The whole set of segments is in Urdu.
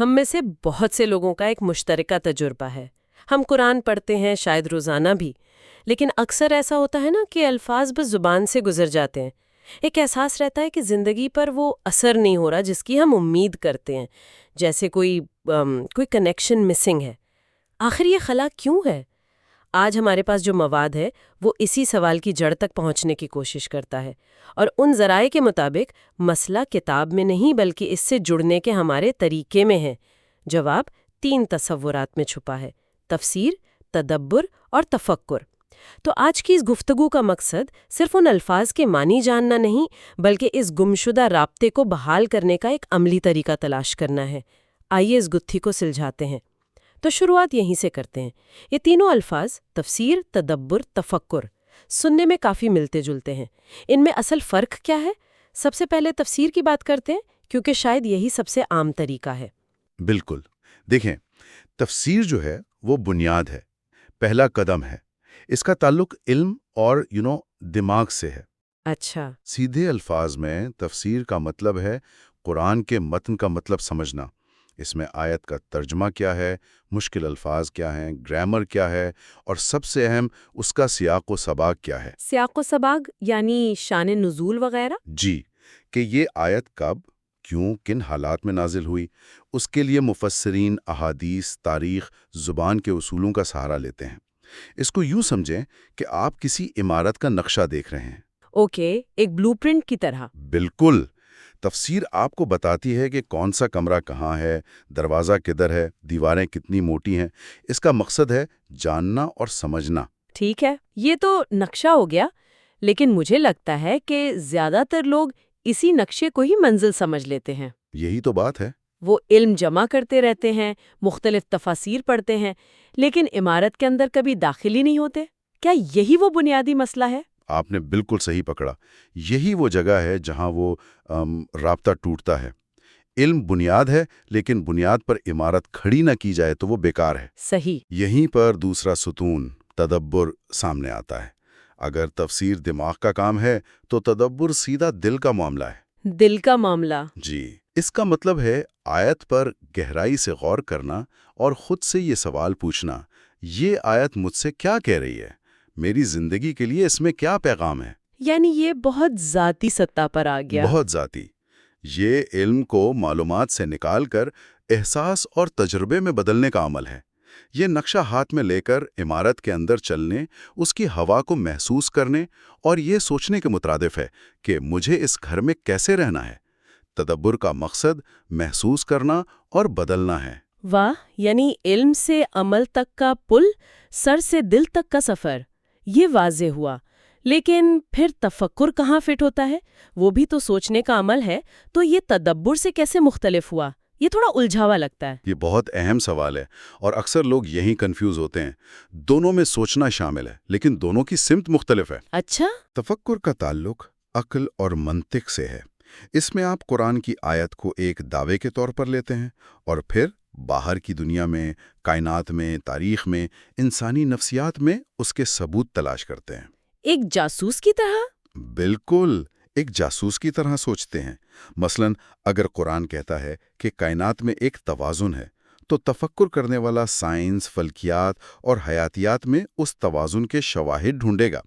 ہم میں سے بہت سے لوگوں کا ایک مشترکہ تجربہ ہے۔ ہم قرآن پڑھتے ہیں، شاید روزانہ بھی، لیکن اکثر ایسا ہوتا ہے نا کہ الفاظ بس زبان سے گزر جاتے ہیں۔ ایک احساس رہتا ہے کہ زندگی پر وہ اثر نہیں ہو رہا جس کی ہم امید کرتے ہیں، جیسے کوئی کنیکشن مسنگ ہے۔ آخر یہ خلا کیوں ہے؟ آج ہمارے پاس جو مواد ہے وہ اسی سوال کی جڑ تک پہنچنے کی کوشش کرتا ہے، اور ان ذرائع کے مطابق مسئلہ کتاب میں نہیں بلکہ اس سے جڑنے کے ہمارے طریقے میں ہے۔ جواب 3 تصورات میں چھپا ہے: تفسیر، تدبر اور تفکر۔ تو آج کی اس گفتگو کا مقصد صرف ان الفاظ کے معنی جاننا نہیں، بلکہ اس گمشدہ رابطے کو بحال کرنے کا ایک عملی طریقہ تلاش کرنا ہے۔ آئیے اس گتھی کو سلجھاتے ہیں۔ تو شروعات یہیں سے کرتے ہیں۔ یہ تینوں الفاظ تفسیر، تدبر، تفکر سننے میں کافی ملتے جلتے ہیں۔ ان میں اصل فرق کیا ہے؟ سب سے پہلے تفسیر کی بات کرتے ہیں، کیونکہ شاید یہی سب سے عام طریقہ ہے۔ بالکل، دیکھیں، تفسیر جو ہے وہ بنیاد ہے، پہلا قدم ہے۔ اس کا تعلق علم اور دماغ سے ہے۔ اچھا۔ سیدھے الفاظ میں تفسیر کا مطلب ہے قرآن کے متن کا مطلب سمجھنا۔ اس میں آیت کا ترجمہ کیا ہے، مشکل الفاظ کیا ہیں، گرامر کیا ہے، اور سب سے اہم اس کا سیاق و سباق کیا ہے۔ سیاق و سباق یعنی شان نزول وغیرہ؟ جی، کہ یہ آیت کب، کیوں، کن حالات میں نازل ہوئی۔ اس کے لیے مفسرین احادیث، تاریخ، زبان کے اصولوں کا سہارا لیتے ہیں۔ اس کو یوں سمجھیں کہ آپ کسی عمارت کا نقشہ دیکھ رہے ہیں۔ اوکے، ایک بلو پرنٹ کی طرح۔ بالکل۔ تفسیر آپ کو بتاتی ہے کہ کون سا کمرہ کہاں ہے، دروازہ کدھر ہے، دیواریں کتنی موٹی ہیں۔ اس کا مقصد ہے جاننا اور سمجھنا۔ ٹھیک ہے، یہ تو نقشہ ہو گیا، لیکن مجھے لگتا ہے کہ زیادہ تر لوگ اسی نقشے کو ہی منزل سمجھ لیتے ہیں۔ یہی تو بات ہے۔ وہ علم جمع کرتے رہتے ہیں، مختلف تفاسیر پڑھتے ہیں، لیکن عمارت کے اندر کبھی داخل ہی نہیں ہوتے۔ کیا یہی وہ بنیادی مسئلہ ہے؟ آپ نے بالکل صحیح پکڑا۔ یہی وہ جگہ ہے جہاں وہ رابطہ ٹوٹتا ہے۔ علم بنیاد ہے، لیکن بنیاد پر عمارت کھڑی نہ کی جائے تو وہ بیکار ہے۔ صحیح۔ یہیں پر دوسرا ستون، تدبر، سامنے آتا ہے۔ اگر تفسیر دماغ کا کام ہے تو تدبر سیدھا دل کا معاملہ ہے۔ دل کا معاملہ؟ جی، اس کا مطلب ہے آیت پر گہرائی سے غور کرنا اور خود سے یہ سوال پوچھنا، یہ آیت مجھ سے کیا کہہ رہی ہے؟ میری زندگی کے لیے اس میں کیا پیغام ہے؟ یعنی یہ بہت ذاتی سطح پر آ گیا۔ بہت ذاتی۔ یہ علم کو معلومات سے نکال کر احساس اور تجربے میں بدلنے کا عمل ہے۔ یہ نقشہ ہاتھ میں لے کر عمارت کے اندر چلنے، اس کی ہوا کو محسوس کرنے اور یہ سوچنے کے مترادف ہے کہ مجھے اس گھر میں کیسے رہنا ہے۔ تدبر کا مقصد محسوس کرنا اور بدلنا ہے۔ واہ، یعنی علم سے عمل تک کا پل، سر سے دل تک کا سفر، یہ واضح ہوا۔ لیکن پھر تفکر کہاں فٹ ہوتا ہے؟ وہ بھی تو سوچنے کا عمل ہے، تو یہ تدبر سے کیسے مختلف ہوا؟ یہ تھوڑا الجھاوا لگتا ہے۔ یہ بہت اہم سوال ہے، اور اکثر لوگ یہیں کنفیوز ہوتے ہیں۔ دونوں میں سوچنا شامل ہے، لیکن دونوں کی سمت مختلف ہے۔ اچھا۔ تفکر کا تعلق عقل اور منطق سے ہے۔ اس میں آپ قرآن کی آیت کو ایک دعوے کے طور پر لیتے ہیں، اور پھر باہر کی دنیا میں، کائنات میں، تاریخ میں، انسانی نفسیات میں اس کے ثبوت تلاش کرتے ہیں۔ ایک جاسوس کی طرح؟ بالکل، ایک جاسوس کی طرح سوچتے ہیں۔ مثلا اگر قرآن کہتا ہے کہ کائنات میں ایک توازن ہے، تو تفکر کرنے والا سائنس، فلکیات اور حیاتیات میں اس توازن کے شواہد ڈھونڈے گا۔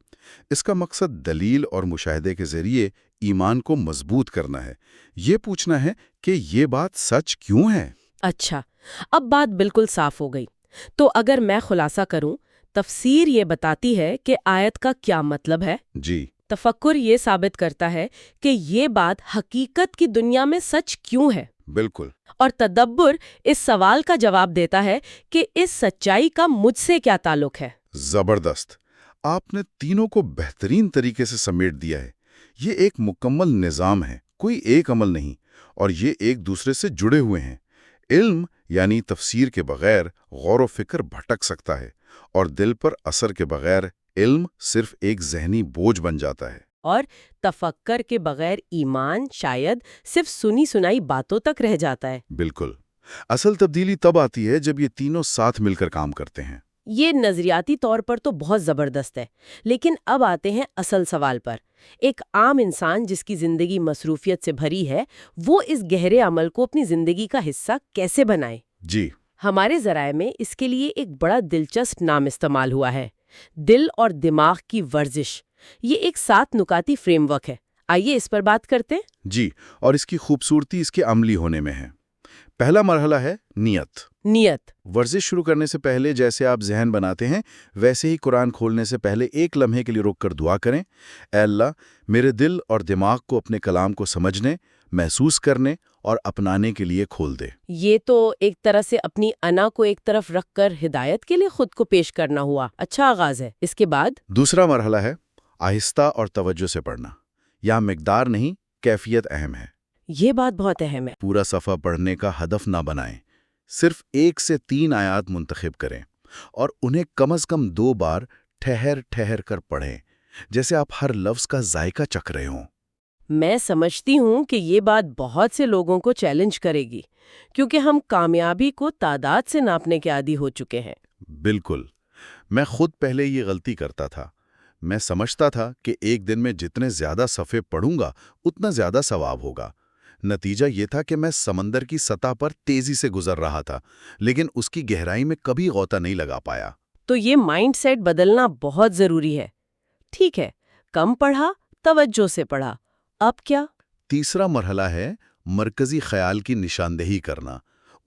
اس کا مقصد دلیل اور مشاہدے کے ذریعے ایمان کو مضبوط کرنا ہے۔ یہ پوچھنا ہے کہ یہ بات سچ کیوں ہے؟ اچھا، اب بات بالکل صاف ہو گئی۔ تو اگر میں خلاصہ کروں، تفسیر یہ بتاتی ہے کہ آیت کا کیا مطلب ہے۔ جی۔ تفکر یہ ثابت کرتا ہے کہ یہ بات حقیقت کی دنیا میں سچ کیوں ہے۔ بالکل۔ اور تدبر اس سوال کا جواب دیتا ہے کہ اس سچائی کا مجھ سے کیا تعلق ہے۔ زبردست۔ آپ نے تینوں کو بہترین طریقے سے سمیٹ دیا ہے۔ یہ ایک مکمل نظام ہے، کوئی ایک عمل نہیں، اور یہ ایک دوسرے سے جڑے ہوئے ہیں۔ علم یعنی تفسیر کے بغیر غور و فکر بھٹک سکتا ہے، اور دل پر اثر کے بغیر علم صرف ایک ذہنی بوجھ بن جاتا ہے۔ اور تفکر کے بغیر ایمان شاید صرف سنی سنائی باتوں تک رہ جاتا ہے۔ بالکل۔ اصل تبدیلی تب آتی ہے جب یہ تینوں ساتھ مل کر کام کرتے ہیں۔ یہ نظریاتی طور پر تو بہت زبردست ہے، لیکن اب آتے ہیں اصل سوال پر۔ ایک عام انسان جس کی زندگی مصروفیت سے بھری ہے، وہ اس گہرے عمل کو اپنی زندگی کا حصہ کیسے بنائے؟ جی، ہمارے ذرائع میں اس کے لیے ایک بڑا دلچسپ نام استعمال ہوا ہے، دل اور دماغ کی ورزش۔ یہ ایک 7 نکاتی فریم ورک ہے، آئیے اس پر بات کرتے ہیں۔ جی، اور اس کی خوبصورتی اس کے عملی ہونے میں ہے۔ پہلا مرحلہ ہے نیت۔ ورزش شروع کرنے سے پہلے جیسے آپ ذہن بناتے ہیں، ویسے ہی قرآن کھولنے سے پہلے ایک لمحے کے لیے رک کر دعا کریں، اے اللہ میرے دل اور دماغ کو اپنے کلام کو سمجھنے، محسوس کرنے اور اپنانے کے لیے کھول دے۔ یہ تو ایک طرح سے اپنی انا کو ایک طرف رکھ کر ہدایت کے لیے خود کو پیش کرنا ہوا۔ اچھا آغاز ہے۔ اس کے بعد دوسرا مرحلہ ہے آہستہ اور توجہ سے پڑھنا۔ یہاں مقدار نہیں، کیفیت اہم ہے۔ یہ بات بہت اہم ہے۔ پورا صفحہ پڑھنے کا ہدف نہ بنائیں، صرف 1 سے 3 آیات منتخب کریں اور انہیں کم از کم 2 بار ٹھہر کر پڑھیں، جیسے آپ ہر لفظ کا ذائقہ چکھ رہے ہوں۔ میں سمجھتی ہوں کہ یہ بات بہت سے لوگوں کو چیلنج کرے گی، کیونکہ ہم کامیابی کو تعداد سے ناپنے کے عادی ہو چکے ہیں۔ بالکل، میں خود پہلے یہ غلطی کرتا تھا۔ میں سمجھتا تھا کہ ایک دن میں جتنے زیادہ صفحے پڑھوں گا اتنا زیادہ ثواب ہوگا۔ نتیجہ یہ تھا کہ میں سمندر کی سطح پر تیزی سے گزر رہا تھا، لیکن اس کی گہرائی میں کبھی غوطہ نہیں لگا پایا۔ تو یہ مائنڈ سیٹ بدلنا بہت ضروری ہے۔ ٹھیک ہے، کم پڑھا، توجہ سے پڑھا، اب کیا؟ تیسرا مرحلہ ہے مرکزی خیال کی نشاندہی کرنا۔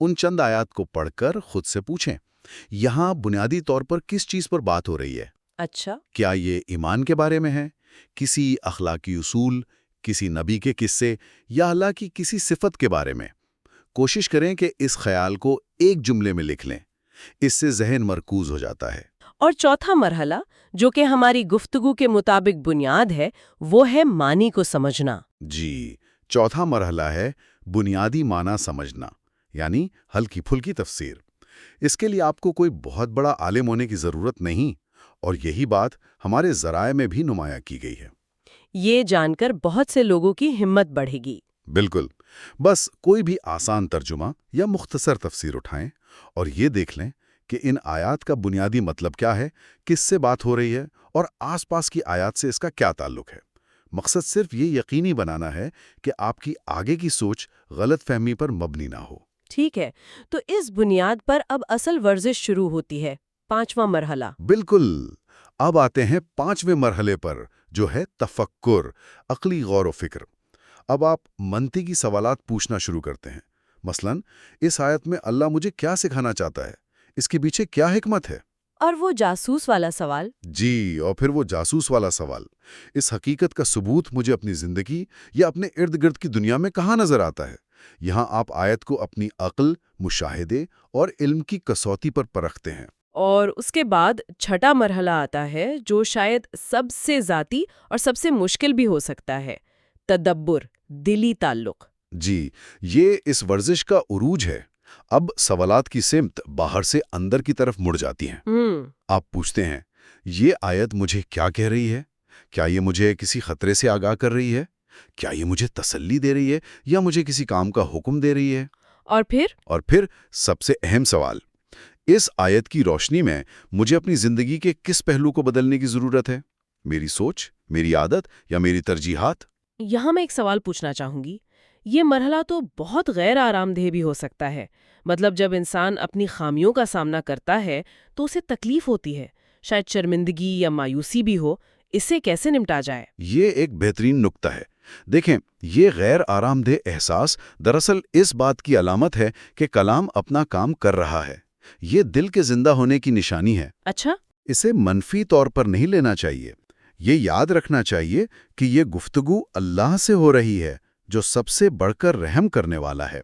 ان چند آیات کو پڑھ کر خود سے پوچھیں، یہاں بنیادی طور پر کس چیز پر بات ہو رہی ہے؟ اچھا، کیا یہ ایمان کے بارے میں ہے، کسی اخلاقی اصول، کسی نبی کے قصے یا اللہ کی کسی صفت کے بارے میں؟ کوشش کریں کہ اس خیال کو ایک جملے میں لکھ لیں، اس سے ذہن مرکوز ہو جاتا ہے۔ اور چوتھا مرحلہ، جو کہ ہماری گفتگو کے مطابق بنیاد ہے، وہ ہے معنی کو سمجھنا۔ جی، چوتھا مرحلہ ہے بنیادی معنی سمجھنا، یعنی ہلکی پھلکی تفسیر۔ اس کے لیے آپ کو کوئی بہت بڑا عالم ہونے کی ضرورت نہیں، اور یہی بات ہمارے ذرائع میں بھی نمایاں کی گئی ہے۔ یہ جان کر بہت سے لوگوں کی ہمت بڑھے گی۔ بالکل، بس کوئی بھی آسان ترجمہ یا مختصر تفسیر اٹھائیں اور یہ دیکھ لیں کہ ان آیات کا بنیادی مطلب کیا ہے، کس سے بات ہو رہی ہے اور آس پاس کی آیات سے اس کا کیا تعلق ہے۔ مقصد صرف یہ یقینی بنانا ہے کہ آپ کی آگے کی سوچ غلط فہمی پر مبنی نہ ہو۔ ٹھیک ہے، تو اس بنیاد پر اب اصل ورزش شروع ہوتی ہے، 5واں مرحلہ۔ بالکل، اب آتے ہیں 5ویں مرحلے پر، جو ہے تفکر، عقلی غور و فکر۔ اب آپ منطقی سوالات پوچھنا شروع کرتے ہیں۔ مثلا اس آیت میں اللہ مجھے کیا سکھانا چاہتا ہے؟ اس کے پیچھے کیا حکمت ہے؟ اور وہ جاسوس والا سوال؟ جی، اور پھر وہ جاسوس والا سوال، اس حقیقت کا ثبوت مجھے اپنی زندگی یا اپنے ارد گرد کی دنیا میں کہاں نظر آتا ہے؟ یہاں آپ آیت کو اپنی عقل، مشاہدے اور علم کی کسوٹی پر پرکھتے ہیں۔ اور اس کے بعد چھٹا مرحلہ آتا ہے، جو شاید سب سے ذاتی اور سب سے مشکل بھی ہو سکتا ہے، تدبر، دلی تعلق۔ جی، یہ اس ورزش کا عروج ہے۔ اب سوالات کی سمت باہر سے اندر کی طرف مڑ جاتی ہیں۔ آپ پوچھتے ہیں، یہ آیت مجھے کیا کہہ رہی ہے؟ کیا یہ مجھے کسی خطرے سے آگاہ کر رہی ہے؟ کیا یہ مجھے تسلی دے رہی ہے یا مجھے کسی کام کا حکم دے رہی ہے؟ اور پھر سب سے اہم سوال، اس آیت کی روشنی میں مجھے اپنی زندگی کے کس پہلو کو بدلنے کی ضرورت ہے؟ میری سوچ، میری عادت یا میری ترجیحات؟ یہاں میں ایک سوال پوچھنا چاہوں گی۔ یہ مرحلہ تو بہت غیر آرام دہ بھی ہو سکتا ہے۔ مطلب جب انسان اپنی خامیوں کا سامنا کرتا ہے تو اسے تکلیف ہوتی ہے، شاید شرمندگی یا مایوسی بھی ہو۔ اس سے کیسے نمٹا جائے؟ یہ ایک بہترین نکتہ ہے۔ دیکھیں، یہ غیر آرام دہ احساس دراصل اس بات کی علامت ہے کہ کلام اپنا کام کر رہا ہے۔ یہ دل کے زندہ ہونے کی نشانی ہے۔ اچھا، اسے منفی طور پر نہیں لینا چاہیے۔ یہ یاد رکھنا چاہیے کہ یہ گفتگو اللہ سے ہو رہی ہے، جو سب سے بڑھ کر رحم کرنے والا ہے۔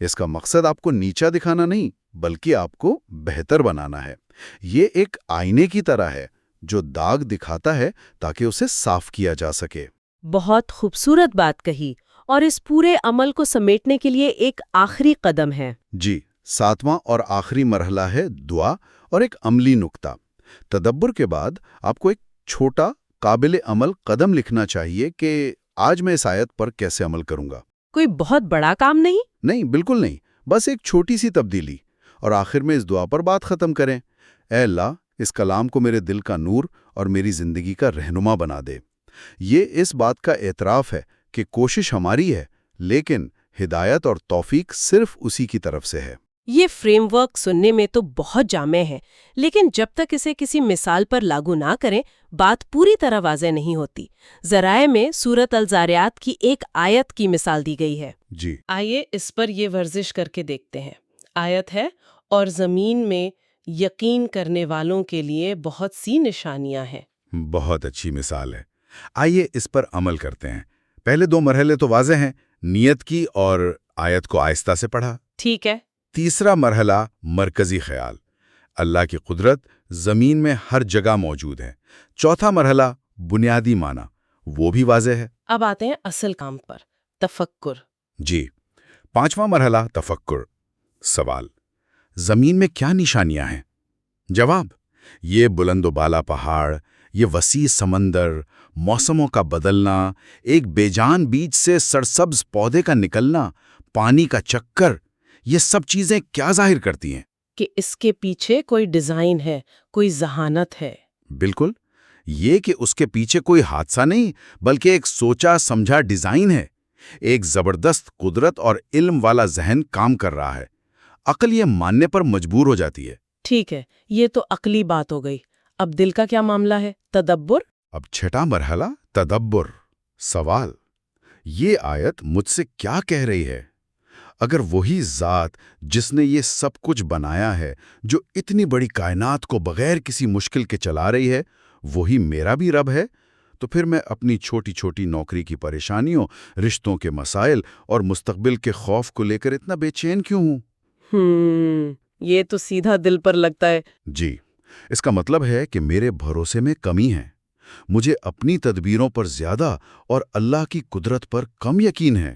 اس کا مقصد آپ کو نیچا دکھانا نہیں، بلکہ آپ کو بہتر بنانا ہے۔ یہ ایک آئینے کی طرح ہے جو داغ دکھاتا ہے تاکہ اسے صاف کیا جا سکے۔ بہت خوبصورت بات کہی، اور اس پورے عمل کو سمیٹنے کے لیے ایک آخری قدم ہے۔ جی، 7واں اور آخری مرحلہ ہے دعا اور ایک عملی نکتہ۔ تدبر کے بعد آپ کو ایک چھوٹا قابل عمل قدم لکھنا چاہیے کہ آج میں اس آیت پر کیسے عمل کروں گا۔ کوئی بہت بڑا کام نہیں؟ نہیں، بالکل نہیں، بس ایک چھوٹی سی تبدیلی۔ اور آخر میں اس دعا پر بات ختم کریں، اے اللہ اس کلام کو میرے دل کا نور اور میری زندگی کا رہنما بنا دے۔ یہ اس بات کا اعتراف ہے کہ کوشش ہماری ہے، لیکن ہدایت اور توفیق صرف اسی کی طرف سے ہے۔ یہ فریم ورک سننے میں تو بہت جامع ہے، لیکن جب تک اسے کسی مثال پر لاگو نہ کریں بات پوری طرح واضح نہیں ہوتی۔ ذرائع میں سورۃ الزاریات کی ایک آیت کی مثال دی گئی ہے۔ جی آئیے اس پر یہ ورزش کر کے دیکھتے ہیں۔ آیت ہے، اور زمین میں یقین کرنے والوں کے لیے بہت سی نشانیاں ہیں۔ بہت اچھی مثال ہے، آئیے اس پر عمل کرتے ہیں۔ پہلے دو مرحلے تو واضح ہیں، نیت کی اور آیت کو آہستہ سے پڑھا۔ ٹھیک ہے۔ تیسرا مرحلہ مرکزی خیال، اللہ کی قدرت زمین میں ہر جگہ موجود ہے۔ چوتھا مرحلہ بنیادی معنی، وہ بھی واضح ہے۔ اب آتے ہیں اصل کام پر، تفکر۔ جی، پانچواں مرحلہ تفکر، سوال، زمین میں کیا نشانیاں ہیں؟ جواب، یہ بلند و بالا پہاڑ، یہ وسیع سمندر، موسموں کا بدلنا، ایک بے جان بیج سے سرسبز پودے کا نکلنا، پانی کا چکر، یہ سب چیزیں کیا ظاہر کرتی ہیں؟ کہ اس کے پیچھے کوئی ڈیزائن ہے، کوئی ذہانت ہے۔ بالکل، یہ کہ اس کے پیچھے کوئی حادثہ نہیں بلکہ ایک سوچا سمجھا ڈیزائن ہے، ایک زبردست قدرت اور علم والا ذہن کام کر رہا ہے۔ عقل یہ ماننے پر مجبور ہو جاتی ہے۔ ٹھیک ہے، یہ تو عقلی بات ہو گئی۔ اب دل کا کیا معاملہ ہے، تدبر؟ اب چھٹا مرحلہ تدبر، سوال، یہ آیت مجھ سے کیا کہہ رہی ہے؟ اگر وہی ذات جس نے یہ سب کچھ بنایا ہے، جو اتنی بڑی کائنات کو بغیر کسی مشکل کے چلا رہی ہے، وہی میرا بھی رب ہے، تو پھر میں اپنی چھوٹی چھوٹی نوکری کی پریشانیوں، رشتوں کے مسائل اور مستقبل کے خوف کو لے کر اتنا بے چین کیوں ہوں؟ یہ تو سیدھا دل پر لگتا ہے۔ جی، اس کا مطلب ہے کہ میرے بھروسے میں کمی ہے، مجھے اپنی تدبیروں پر زیادہ اور اللہ کی قدرت پر کم یقین ہے۔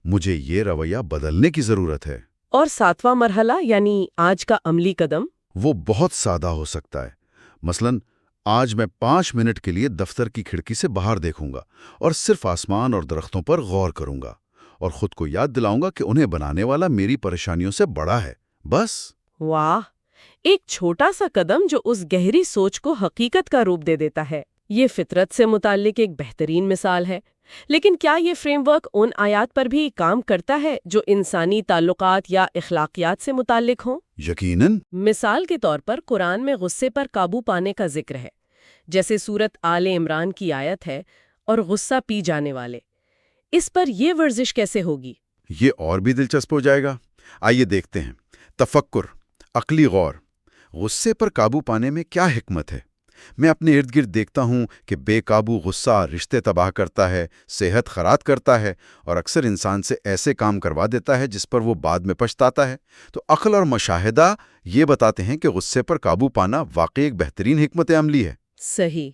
مجھے یہ رویہ بدلنے کی ضرورت ہے۔ اور ساتواں مرحلہ یعنی آج کا عملی قدم؟ وہ بہت سادہ ہو سکتا ہے۔ مثلاً آج میں 5 منٹ کے لیے دفتر کی کھڑکی سے باہر دیکھوں گا اور صرف آسمان اور درختوں پر غور کروں گا، اور خود کو یاد دلاؤں گا کہ انہیں بنانے والا میری پریشانیوں سے بڑا ہے، بس۔ واہ، ایک چھوٹا سا قدم جو اس گہری سوچ کو حقیقت کا روپ دے دیتا ہے۔ یہ فطرت سے متعلق ایک بہترین مثال ہے، لیکن کیا یہ فریم ورک ان آیات پر بھی کام کرتا ہے جو انسانی تعلقات یا اخلاقیات سے متعلق ہوں؟ یقیناً۔ مثال کے طور پر قرآن میں غصے پر قابو پانے کا ذکر ہے، جیسے سورت آل عمران کی آیت ہے، اور غصہ پی جانے والے۔ اس پر یہ ورزش کیسے ہوگی؟ یہ اور بھی دلچسپ ہو جائے گا، آئیے دیکھتے ہیں۔ تفکر، عقلی غور، غصے پر قابو پانے میں کیا حکمت ہے؟ میں اپنے ارد گرد دیکھتا ہوں کہ بے قابو غصہ رشتے تباہ کرتا ہے، صحت خراب کرتا ہے، اور اکثر انسان سے ایسے کام کروا دیتا ہے جس پر وہ بعد میں پچھتاتا ہے۔ تو عقل اور مشاہدہ یہ بتاتے ہیں کہ غصے پر قابو پانا واقعی ایک بہترین حکمت عملی ہے۔ صحیح،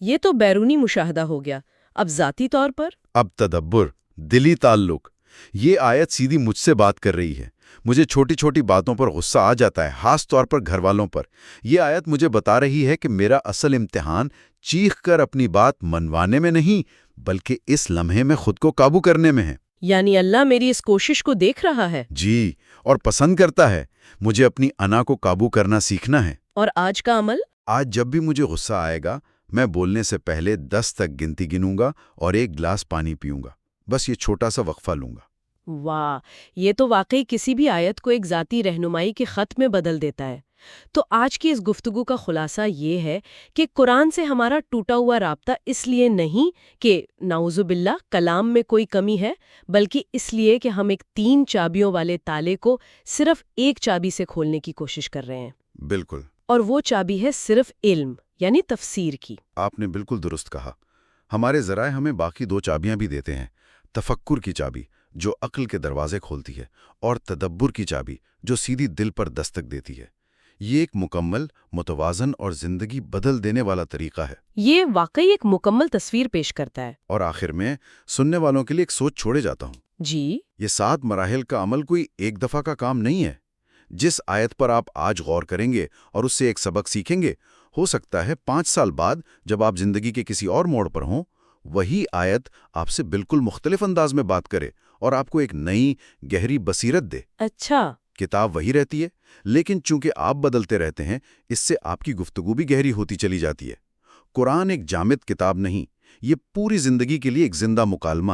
یہ تو بیرونی مشاہدہ ہو گیا۔ اب ذاتی طور پر؟ اب تدبر، دلی تعلق۔ یہ آیت سیدھی مجھ سے بات کر رہی ہے۔ مجھے چھوٹی چھوٹی باتوں پر غصہ آ جاتا ہے، خاص طور پر گھر والوں پر۔ یہ آیت مجھے بتا رہی ہے کہ میرا اصل امتحان چیخ کر اپنی بات منوانے میں نہیں، بلکہ اس لمحے میں خود کو قابو کرنے میں ہے۔ یعنی اللہ میری اس کوشش کو دیکھ رہا ہے۔ جی، اور پسند کرتا ہے۔ مجھے اپنی انا کو قابو کرنا سیکھنا ہے۔ اور آج کا عمل؟ آج جب بھی مجھے غصہ آئے گا، میں بولنے سے پہلے 10 تک گنتی گنوں گا اور 1 گلاس پانی پیوں گا۔ بس یہ چھوٹا سا وقفہ لوں گا۔ واہ، یہ تو واقعی کسی بھی آیت کو ایک ذاتی رہنمائی کے خط میں بدل دیتا ہے۔ تو آج کی اس گفتگو کا خلاصہ یہ ہے کہ قرآن سے ہمارا ٹوٹا ہوا رابطہ اس لیے نہیں کہ نعوذ باللہ کلام میں کوئی کمی ہے، بلکہ اس لیے کہ ہم ایک 3 چابیوں والے تالے کو صرف ایک چابی سے کھولنے کی کوشش کر رہے ہیں۔ بالکل۔ اور وہ چابی ہے صرف علم، یعنی تفسیر کی۔ آپ نے بالکل درست کہا۔ ہمارے ذرائع ہمیں باقی 2 چابیاں بھی دیتے ہیں، تفکر کی چابی جو عقل کے دروازے کھولتی ہے، اور تدبر کی چابی جو سیدھی دل پر دستک دیتی ہے۔ یہ ایک مکمل، متوازن اور زندگی بدل دینے والا طریقہ ہے۔ یہ واقعی ایک مکمل تصویر پیش کرتا ہے۔ اور آخر میں سننے والوں کے لیے ایک سوچ چھوڑے جاتا ہوں۔ جی؟ یہ 7 مراحل کا عمل کوئی ایک دفعہ کا کام نہیں ہے۔ جس آیت پر آپ آج غور کریں گے اور اس سے ایک سبق سیکھیں گے، ہو سکتا ہے 5 سال بعد جب آپ زندگی کے کسی اور موڑ پر ہوں، وہی آیت آپ سے بالکل مختلف انداز میں بات کرے اور آپ کو ایک نئی گہری بصیرت دے۔ اچھا، کتاب وہی رہتی ہے، لیکن چونکہ آپ بدلتے رہتے ہیں، اس سے آپ کی گفتگو بھی گہری ہوتی چلی جاتی ہے۔ قرآن ایک جامد کتاب نہیں، یہ پوری زندگی کے لیے ایک زندہ مکالمہ